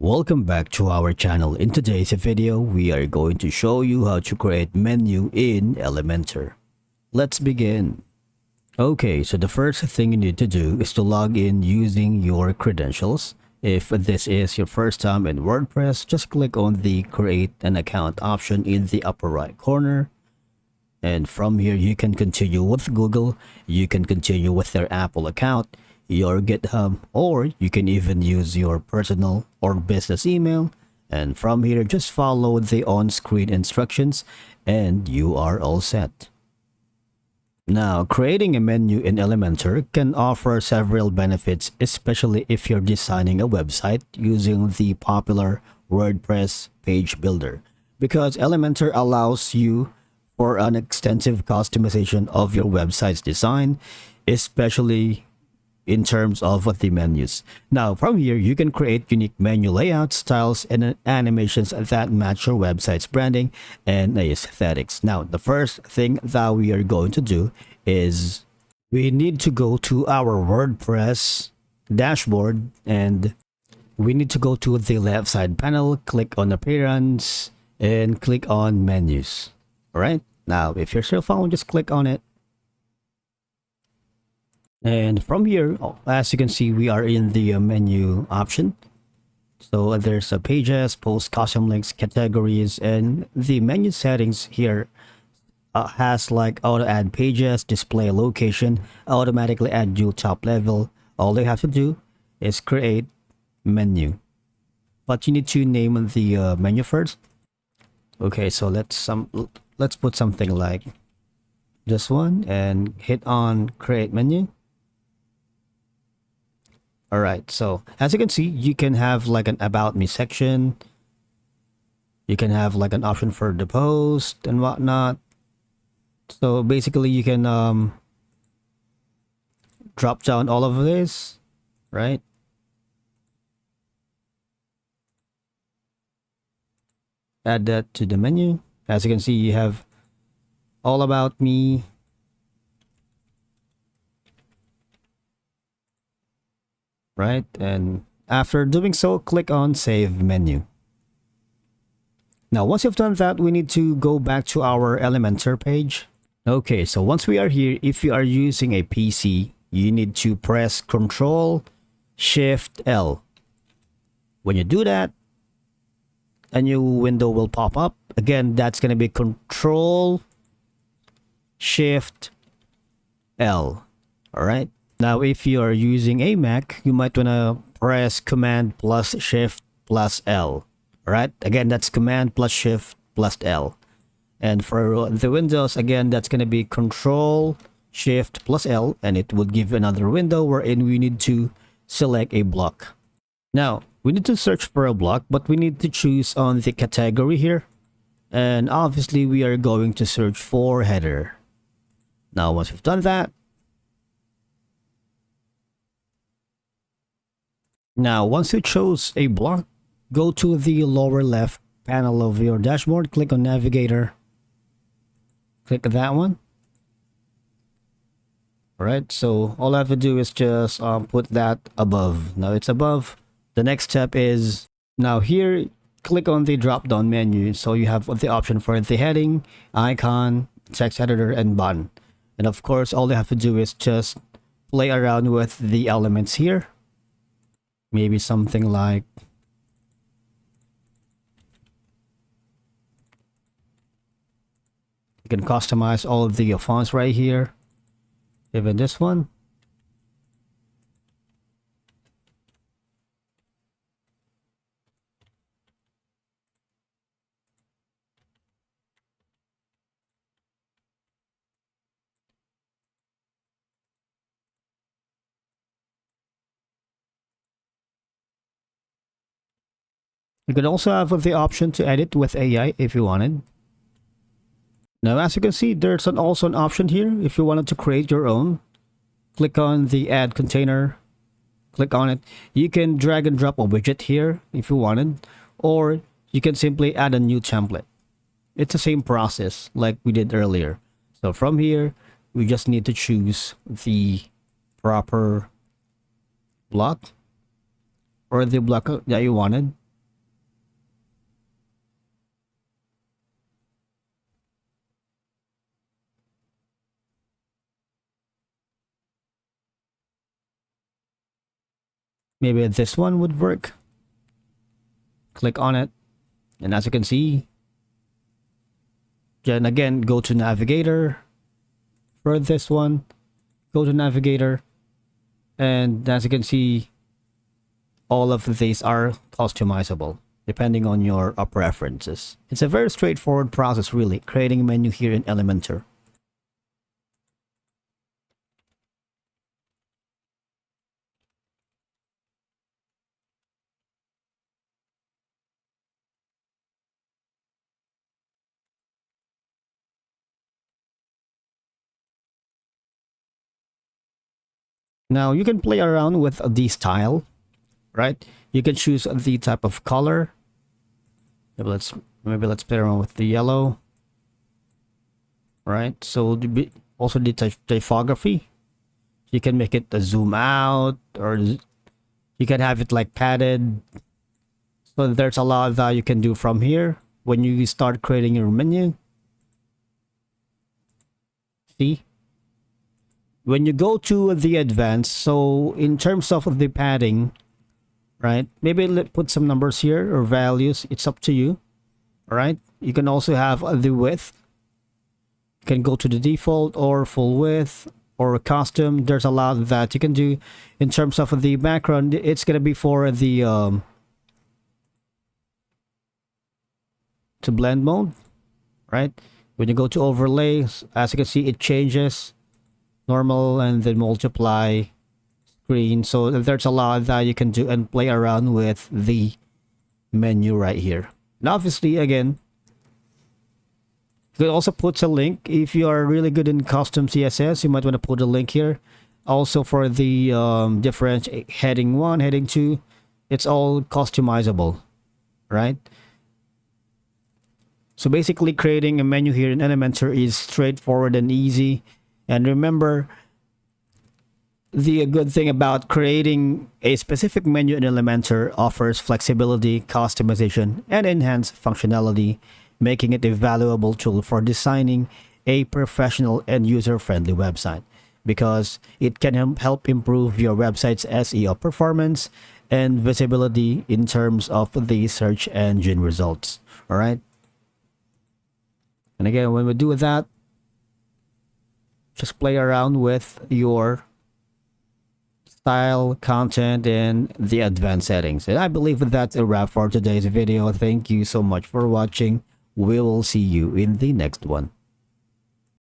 Welcome back to our channel. In today's video, we are going to show you how to create menu in Elementor. Let's begin. Okay, so the first thing you need to do is to log in using your credentials. If this is your first time in WordPress, just click on the create an account option in the upper right corner. And from here, you can continue with Google, you can continue with their Apple account, your GitHub, or you can even use your personal or business email. And from here, just follow the on-screen instructions and you are all set. Now, creating a menu in Elementor can offer several benefits, especially if you're designing a website using the popular WordPress page builder, because Elementor allows you for an extensive customization of your website's design, especially in terms of the menus. Now, from here, you can create unique menu layouts, styles, and animations that match your website's branding and aesthetics. Now, the first thing that we are going to do is we need to go to our WordPress dashboard, and we need to go to the left side panel, click on appearance, and click on menus. All right. Now, if you're still following, just click on it. And from here, as you can see, we are in the menu option. So there's a pages, post, custom links, categories, and the menu settings here has like auto add pages, display location, automatically add dual top level. All they have to do is create menu, but you need to name the menu first. Okay, so let's put something like this one and hit on create menu. All right, so as you can see, you can have like an about me section. You can have like an option for the post and whatnot. So basically you can drop down all of this, right? Add that to the menu. As you can see, you have all about me, right? And after doing so, click on save menu. Now, once you've done that, we need to go back to our Elementor page. Okay, so once we are here, if you are using a PC, you need to press Ctrl-Shift-L. When you do that, a new window will pop up. Again, that's going to be Ctrl-Shift-L. All right. Now, if you are using a Mac, you might want to press Command plus Shift plus L. All right. Again, that's Command plus Shift plus L. And for the Windows, again, that's going to be Control Shift plus L, and it would give another window wherein we need to select a block. Now, we need to search for a block, but we need to choose on the category here. And obviously, we are going to search for header. Now, once we've done that, now, once you chose a block, go to the lower left panel of your dashboard, click on Navigator, click that one. All right, so all I have to do is just put that above. Now it's above. The next step is, now here, click on the drop-down menu. So you have the option for the heading, icon, text editor, and button. And of course, all you have to do is just play around with the elements here. Maybe something like you can customize all of the fonts right here, even this one. You can also have the option to edit with AI if you wanted. Now, as you can see, there's also an option here if you wanted to create your own. Click on the add container, click on it. You can drag and drop a widget here if you wanted, or you can simply add a new template. It's the same process like we did earlier. So from here, we just need to choose the proper block or the block that you wanted. Maybe this one would work. Click on it. And as you can see, then again, go to navigator. For this one, go to navigator. And as you can see, all of these are customizable depending on your preferences. It's a very straightforward process, really, creating a menu here in Elementor. Now you can play around with the style, right? You can choose the type of color. Maybe let's play around with the yellow, right? So also the typography. You can make it a zoom out, or you can have it like padded. So there's a lot that you can do from here when you start creating your menu. See? When you go to the advanced, so in terms of the padding, right? Maybe put some numbers here or values. It's up to you. All right. You can also have the width. You can go to the default or full width or custom. There's a lot that you can do. In terms of the background, it's gonna be for the to blend mode, right? When you go to overlays, as you can see, it changes normal and then multiply screen. So there's a lot that you can do and play around with the menu right here. And obviously, again, you could also put a link. If you are really good in custom CSS, you might want to put a link here. Also for the different heading 1, heading 2, it's all customizable, right? So basically creating a menu here in Elementor is straightforward and easy. And remember, the good thing about creating a specific menu in Elementor offers flexibility, customization, and enhanced functionality, making it a valuable tool for designing a professional and user-friendly website, because it can help improve your website's SEO performance and visibility in terms of the search engine results. All right. And again, when we do that, just play around with your style, content, and the advanced settings. And I believe that's a wrap for today's video. Thank you so much for watching. We will see you in the next one.